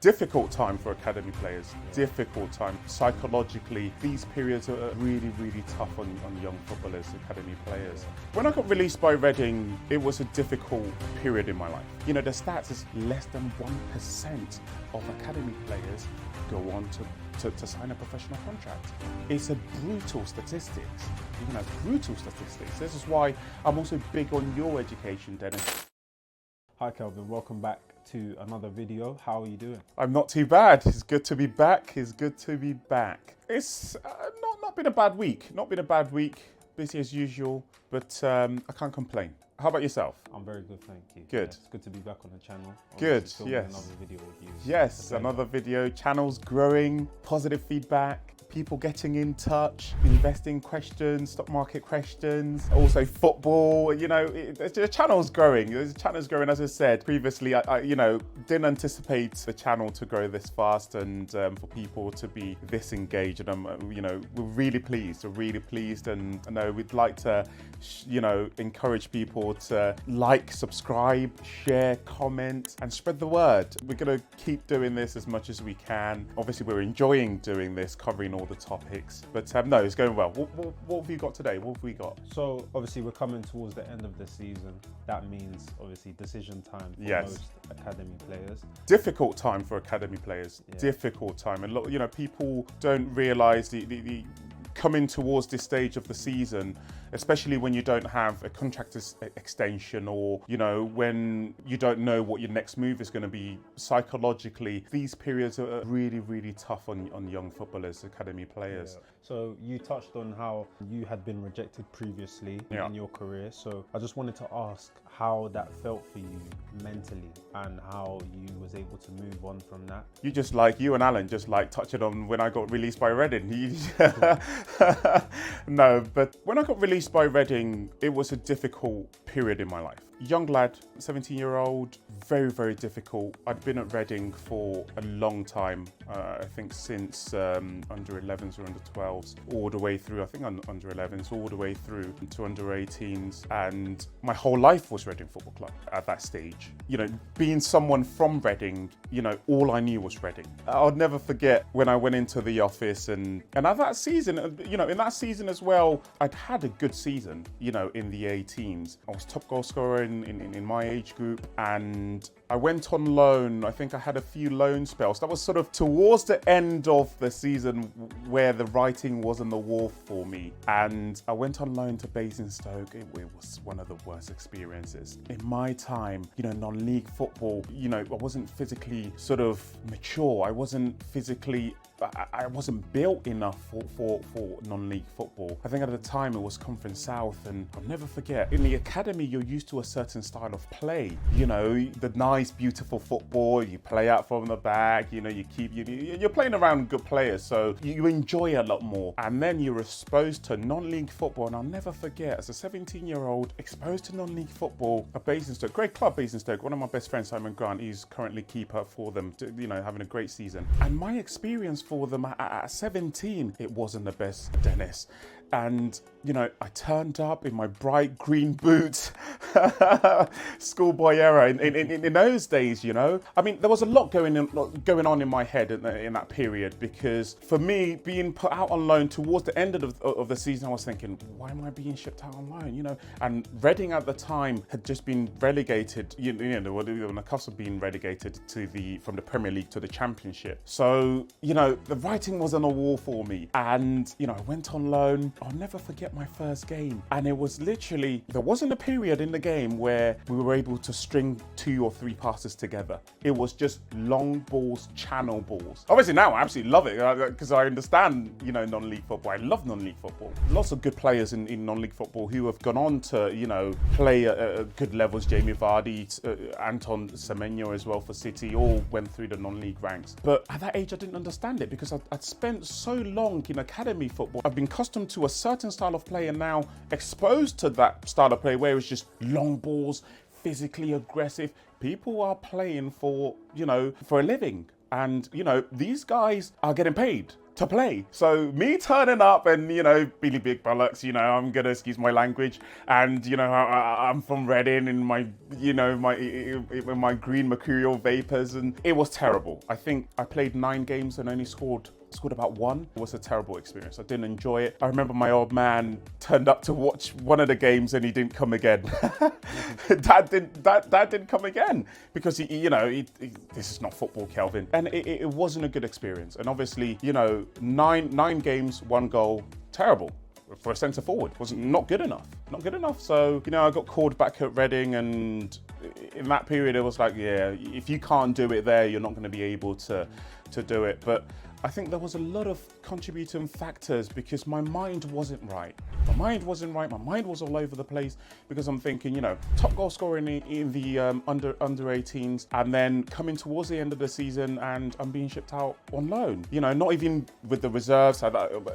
Difficult time for academy players, difficult time. Psychologically, these periods are really, really tough on young footballers, academy players. When I got released by Reading, it was a difficult period in my life. You know, the stats is less than 1% of academy players go on to sign a professional contract. It's a brutal statistics, brutal statistics. This is why I'm also big on your education, Dennis. Hi Kelvin, welcome back to another video. How are you doing? I'm not too bad. It's good to be back. It's good to be back. It's not been a bad week. Not been a bad week. Busy as usual, but I can't complain. How about yourself? I'm very good, thank you. Good. It's good to be back on the channel. Good, Obviously yes. Another video with you. Yes, another video. Channel's growing, positive feedback, people getting in touch, investing questions, stock market questions, also football. You know, the channel's growing. The channel's growing. As I said previously, I didn't anticipate the channel to grow this fast and for people to be this engaged. And we're really pleased. We're really pleased, and I know we'd like to, encourage people to like, subscribe, share, comment, and spread the word. We're gonna keep doing this as much as we can. Obviously, we're enjoying doing this, covering all the topics, but no, it's going well. What have you got today? What have we got? So obviously we're coming towards the end of the season. That means obviously decision time for Yes. most academy players. Difficult time for academy players. Yeah. Difficult time. And people don't realise the coming towards this stage of the season, especially when you don't have a contract extension, or when you don't know what your next move is going to be. Psychologically, these periods are really, really tough on young footballers, academy players. Yeah. So you touched on how you had been rejected previously in your career. So I just wanted to ask how that felt for you mentally and how you was able to move on from that. You and Alan just touching on when I got released by Reading. No, but when I got released by Reading, it was a difficult period in my life. Young lad, 17-year-old, very, very difficult. I'd been at Reading for a long time, I think since under 11s or under 12s, all the way through, I think under 11s, all the way through to under 18s. And my whole life was Reading Football Club at that stage. Being someone from Reading, all I knew was Reading. I'll never forget when I went into the office and at that season, in that season as well, I'd had a good season, in the 18s. I was top goal scorer in my age group, and I went on loan. I think I had a few loan spells. That was sort of towards the end of the season where the writing was on the wall for me. And I went on loan to Basingstoke. It was one of the worst experiences. In my time, non-league football, I wasn't physically sort of mature. I wasn't built enough for non-league football. I think at the time it was Conference South, and I'll never forget, in the academy you're used to a certain style of play. The nice, beautiful football, you play out from the back, you're playing around good players, so you enjoy it a lot more. And then you're exposed to non-league football, and I'll never forget, as a 17-year-old, exposed to non-league football at Basingstoke. Great club, Basingstoke. One of my best friends, Simon Grant, he's currently keeper for them, having a great season. And my experience for them at 17, it wasn't the best, Dennis. And, I turned up in my bright green boots, schoolboy era in those days, I mean, there was a lot going on in my head in that period, because for me, being put out on loan towards the end of the season, I was thinking, why am I being shipped out on loan, And Reading at the time had just been relegated, they were on the cusp of being relegated from the Premier League to the Championship. So, the writing was on the wall for me. And, I went on loan. I'll never forget my first game. And it was literally, there wasn't a period in the game where we were able to string 2 or 3 passes together. It was just long balls, channel balls. Obviously now I absolutely love it because I understand, non-league football. I love non-league football. Lots of good players in non-league football who have gone on to, play at good levels. Jamie Vardy, Anton Semenyo as well for City, all went through the non-league ranks. But at that age, I didn't understand it because I'd spent so long in academy football. I've been accustomed to a certain style of play, and now exposed to that style of play where it's just long balls, physically aggressive. People are playing for a living. And, these guys are getting paid. to play. So me turning up and, you know, Billy Big Bollocks, you know, I'm gonna excuse my language, and, you know, I'm from Reading in my, you know, my green mercurial vapors, and it was terrible. I think I played 9 games and only scored about 1. It was a terrible experience. I didn't enjoy it. I remember my old man turned up to watch one of the games and he didn't come again. Dad didn't come again because this is not football, Kelvin. And it wasn't a good experience. And obviously, you know, nine games, 1 goal, terrible. For a centre forward, was not good enough. Not good enough. So, you know, I got called back at Reading, and in that period it was like, yeah, if you can't do it there, you're not going to be able to do it. But I think there was a lot of contributing factors because my mind wasn't right. My mind wasn't right. My mind was all over the place because I'm thinking, you know, top goal scorer in the under 18s, and then coming towards the end of the season and I'm being shipped out on loan. You know, not even with the reserves.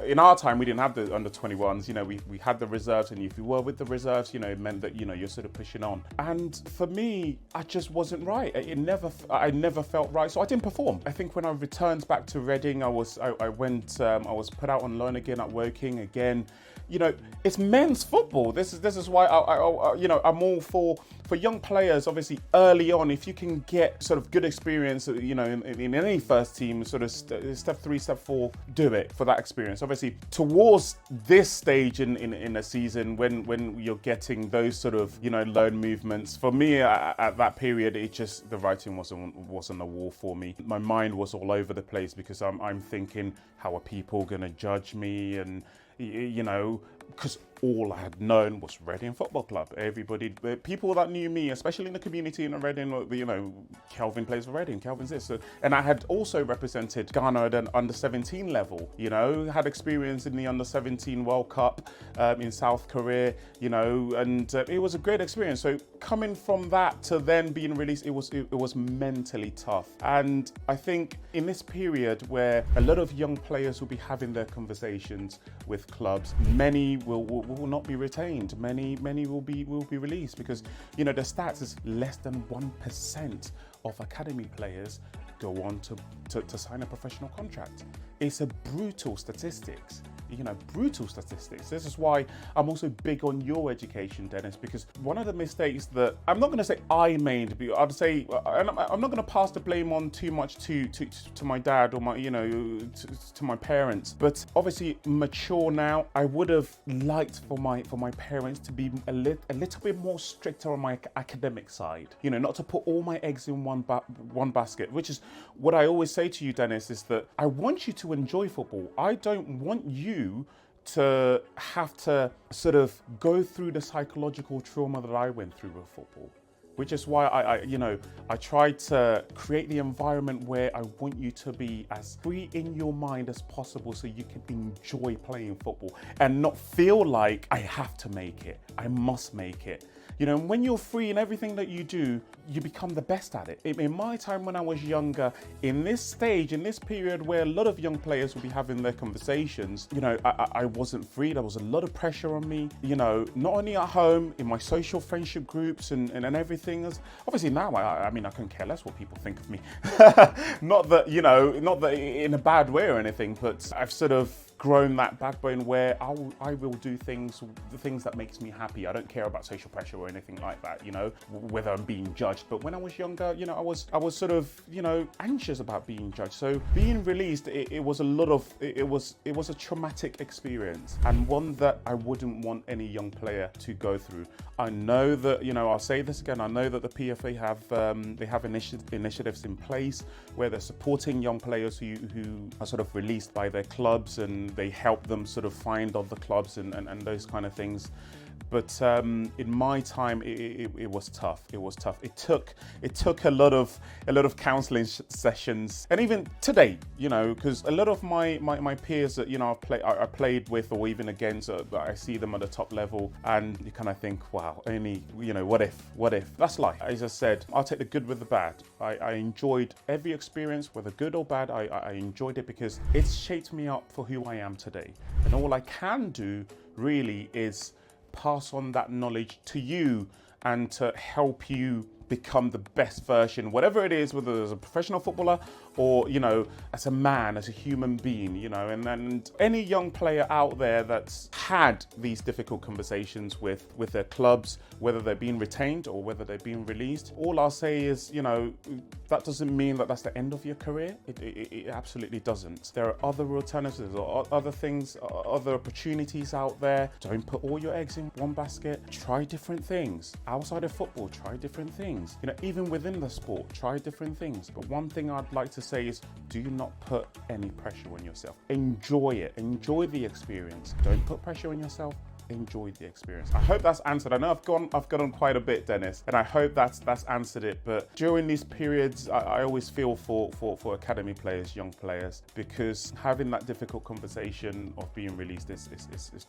In our time, we didn't have the under 21s. You know, we had the reserves, and if you were with the reserves, you know, it meant that, you know, you're sort of pushing on. And for me, I just wasn't right. I never felt right, so I didn't perform. I think when I returned back to Reading, I was put out on loan again at Woking again. You know, it's men's football. This is why I'm all for young players. Obviously, early on, if you can get sort of good experience, you know, in any first team, sort of step 3, step 4, do it for that experience. Obviously, towards this stage in a season when you're getting those sort of, you know, loan movements, for me at that period, it just, the writing wasn't on the wall for me. My mind was all over the place because I'm thinking, how are people going to judge me? And you know, because all I had known was Reading Football Club. Everybody, people that knew me, especially in the community in Reading, you know, Kelvin plays for Reading, Kelvin's this. And I had also represented Ghana at an under-17 level, you know, had experience in the under-17 World Cup in South Korea, you know, and it was a great experience. So coming from that to then being released, it was mentally tough. And I think in this period where a lot of young players will be having their conversations with clubs, many will not be retained. Many will be released because, you know, the stats is less than 1% of academy players go on to sign a professional contract. It's a brutal statistics. You know, brutal statistics. This is why I'm also big on your education, Dennis, because one of the mistakes that I'm not going to say I made, but I'd say I'm not going to pass the blame on too much to my dad or my, you know, to my parents. But obviously, mature now, I would have liked for my parents to be a little bit more stricter on my academic side. You know, not to put all my eggs in one basket. Which is what I always say to you, Dennis, is that I want you to enjoy football. I don't want you to have to sort of go through the psychological trauma that I went through with football, which is why I try to create the environment where I want you to be as free in your mind as possible so you can enjoy playing football and not feel like I have to make it, I must make it. You know, when you're free in everything that you do, you become the best at it. In my time when I was younger, in this stage, in this period where a lot of young players will be having their conversations, you know, I wasn't free. There was a lot of pressure on me, you know, not only at home, in my social friendship groups and everything. Obviously now, I mean, I couldn't care less what people think of me. Not that in a bad way or anything, but I've sort of grown that backbone where I will do the things that makes me happy. I don't care about social pressure or anything like that, you know, whether I'm being judged. But when I was younger, you know, I was sort of, you know, anxious about being judged. So being released, it was a traumatic experience, and one that I wouldn't want any young player to go through. I know that, you know, I'll say this again, I know that the PFA have initiatives in place where they're supporting young players who are sort of released by their clubs, and they help them sort of find other clubs and those kind of things. But in my time, it was tough. It was tough. It took a lot of counselling sessions, and even today, you know, because a lot of my peers that, you know, I played with or even against, I see them at the top level, and you kind of think, wow, only, you know, what if? That's life. As I said, I'll take the good with the bad. I enjoyed every experience, whether good or bad. I enjoyed it because it's shaped me up for who I am today. And all I can do really is pass on that knowledge to you and to help you become the best version, whatever it is, whether as a professional footballer or, you know, as a man, as a human being, you know, and any young player out there that's had these difficult conversations with their clubs, whether they're being retained or whether they're being released, all I'll say is, you know, that doesn't mean that that's the end of your career. It absolutely doesn't. There are other alternatives or other things, other opportunities out there. Don't put all your eggs in one basket. Try different things. Outside of football, try different things. You know, even within the sport, try different things. But one thing I'd like to say is, do not put any pressure on yourself. Enjoy it. Enjoy the experience. Don't put pressure on yourself. Enjoy the experience. I hope that's answered. I know I've gone on quite a bit, Dennis, and I hope that's answered it. But during these periods, I always feel for academy players, young players, because having that difficult conversation of being released is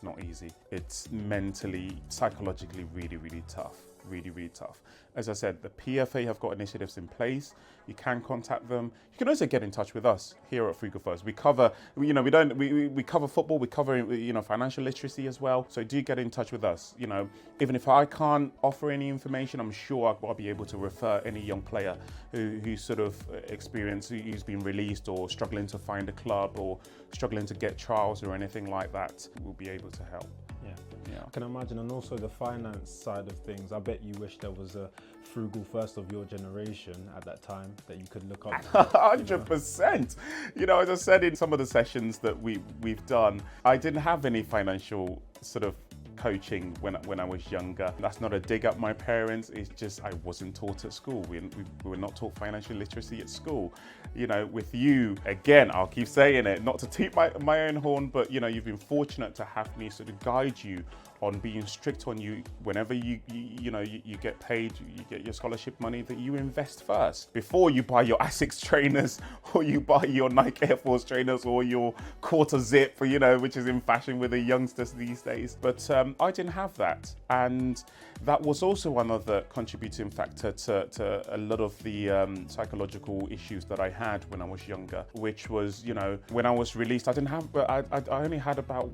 not easy. It's mentally, psychologically really tough. Really tough. As I said, the PFA have got initiatives in place. You can contact them. You can also get in touch with us here at Frugal First. We cover, you know, we cover football. We cover, you know, financial literacy as well. So do get in touch with us. You know, even if I can't offer any information, I'm sure I'll be able to refer any young player who sort of who's been released or struggling to find a club or struggling to get trials or anything like that. We'll be able to help. Yeah, I can imagine. And also the finance side of things, I bet you wish there was a Frugal First of your generation at that time that you could look up to. 100%. You know, as I said in some of the sessions that we've done, I didn't have any financial sort of coaching when I was younger. That's not a dig at my parents, it's just I wasn't taught at school. We were not taught financial literacy at school. You know, with you, again, I'll keep saying it, not to toot my own horn, but you know, you've been fortunate to have me sort of guide you on being strict on you whenever you get paid, you get your scholarship money, that you invest first before you buy your Asics trainers or you buy your Nike Air Force trainers or your quarter zip, you know, which is in fashion with the youngsters these days. But I didn't have that, and that was also one of the contributing factor to a lot of the psychological issues that I had when I was younger, which was, you know, when I was released, I only had about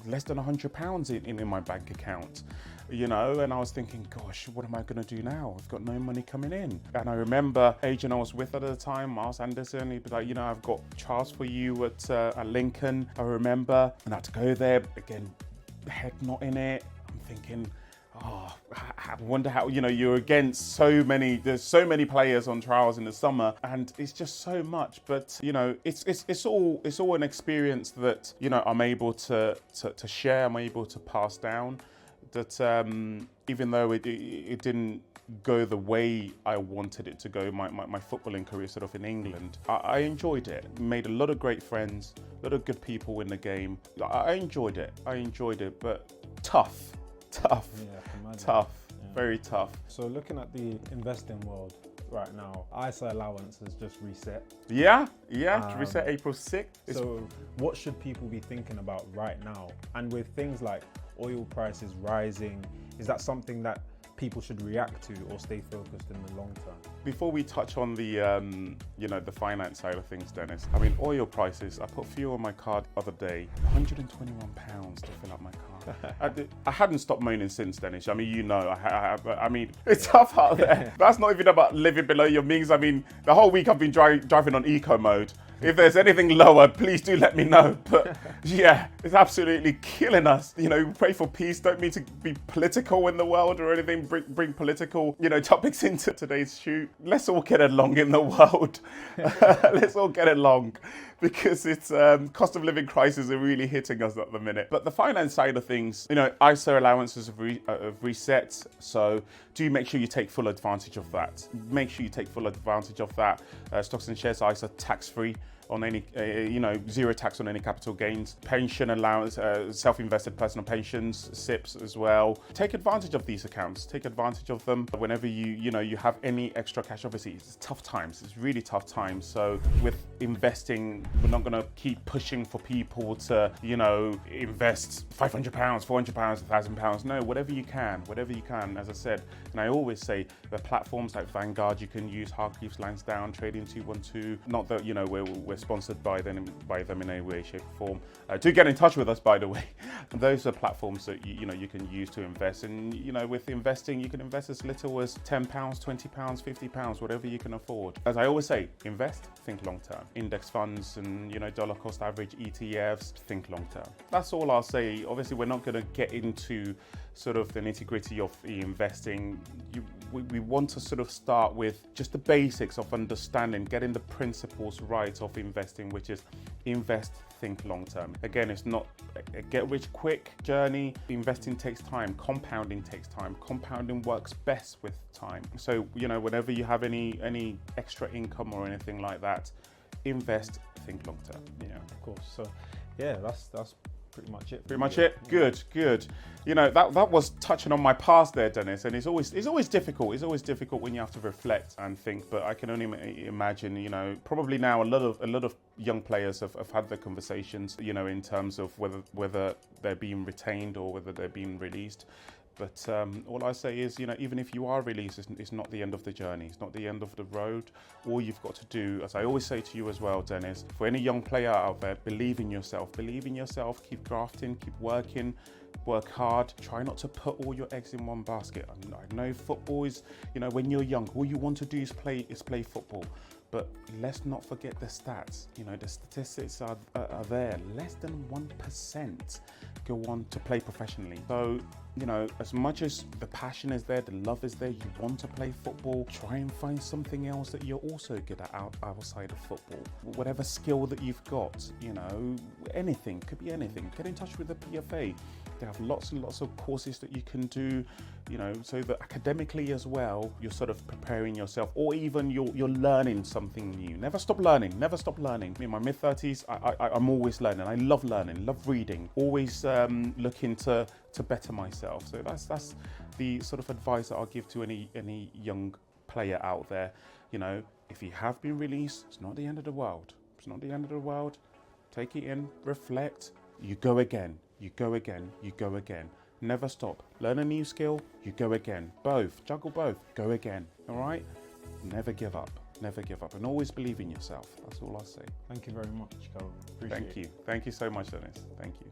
less than £100 in my bank account, you know, and I was thinking, gosh, what am I going to do now? I've got no money coming in. And I remember agent I was with at the time, Miles Anderson, he was like, you know, I've got trials for you at Lincoln, I remember, and I had to go there again, head not in it. I'm thinking, oh, I wonder how, you know, you're against there's so many players on trials in the summer, and it's just so much. But you know, it's all an experience that, you know, I'm able to share, I'm able to pass down. That even though it didn't go the way I wanted it to go, my footballing career sort of in England, I enjoyed it. Made a lot of great friends, a lot of good people in the game. I enjoyed it, but tough. Yeah, very tough. So looking at the investing world right now, ISA allowance has just reset. Yeah, reset April 6th. So what should people be thinking about right now? And with things like oil prices rising, is that something that people should react to or stay focused in the long term? Before we touch on the you know, the finance side of things, Dennis, I mean, oil prices, I put fuel on my card the other day, £121 to fill up my car. I hadn't stopped moaning since, Dennis. I mean, you know, I mean, it's tough out there. That's not even about living below your means. I mean, the whole week I've been driving on eco mode. If there's anything lower, please do let me know. But yeah, it's absolutely killing us. You know, pray for peace. Don't mean to be political in the world or anything, bring political, you know, topics into today's shoot. Let's all get along in the world. Let's all get along, because it's cost of living crisis are really hitting us at the minute. But the finance side of things, you know, ISA allowances have reset. So do make sure you take full advantage of that. Make sure you take full advantage of that. Stocks and shares ISA tax-free on any, you know, zero tax on any capital gains. Pension allowance, self-invested personal pensions, SIPs as well. Take advantage of these accounts. Take advantage of them whenever you have any extra cash. Obviously, it's tough times. It's really tough times. So with investing, we're not going to keep pushing for people to, you know, invest £500, £400, £1,000. No, whatever you can. As I said, and I always say, there are platforms like Vanguard you can use, Hargreaves Lansdown, Trading 212. Not that, you know, we're sponsored by them in any way, shape, or form. Do get in touch with us, by the way. Those are platforms that you can use to invest. And with investing, you can invest as little as £10, £20, £50, whatever you can afford. As I always say, invest, think long term. Index funds and dollar cost average ETFs, think long term. That's all I'll say. Obviously, we're not going to get into sort of the nitty-gritty of the investing. We want to sort of start with just the basics of understanding, getting the principles right of investing, which is invest, think long term. Again, it's not a get rich quick journey. Investing takes time, compounding takes time. Compounding works best with time. So, whenever you have any extra income or anything like that, invest, think long term. Of course. So yeah, that's pretty much it. Pretty much it. Good. That was touching on my past there, Dennis, and it's always difficult. It's always difficult when you have to reflect and think. But I can only imagine, probably now a lot of young players have had the conversations, in terms of whether they're being retained or whether they're being released. But all I say is, even if you are released, it's not the end of the journey. It's not the end of the road. All you've got to do, as I always say to you as well, Dennis, for any young player out there, believe in yourself. Believe in yourself. Keep grafting. Keep working. Work hard. Try not to put all your eggs in one basket. I know football is, when you're young, all you want to do is play football. But let's not forget the stats. The statistics are there. Less than 1% go on to play professionally. So, as much as the passion is there, the love is there, you want to play football, try and find something else that you're also good at outside of football. Whatever skill that you've got, anything, could be anything. Get in touch with the PFA. They have lots and lots of courses that you can do, so that academically as well, you're sort of preparing yourself, or even you're learning something new. Never stop learning, never stop learning. In my mid-30s, I'm always learning. I love learning, love reading, always looking to better myself. So that's the sort of advice that I'll give to any young player out there. If you have been released, it's not the end of the world. It's not the end of the world. Take it in, reflect, you go again. You go again, you go again. Never stop. Learn a new skill, you go again. Both, juggle both, go again. All right? Never give up. Never give up. And always believe in yourself. That's all I'll say. Thank you very much, Calvin. Appreciate it. Thank you. Thank you so much, Dennis. Thank you.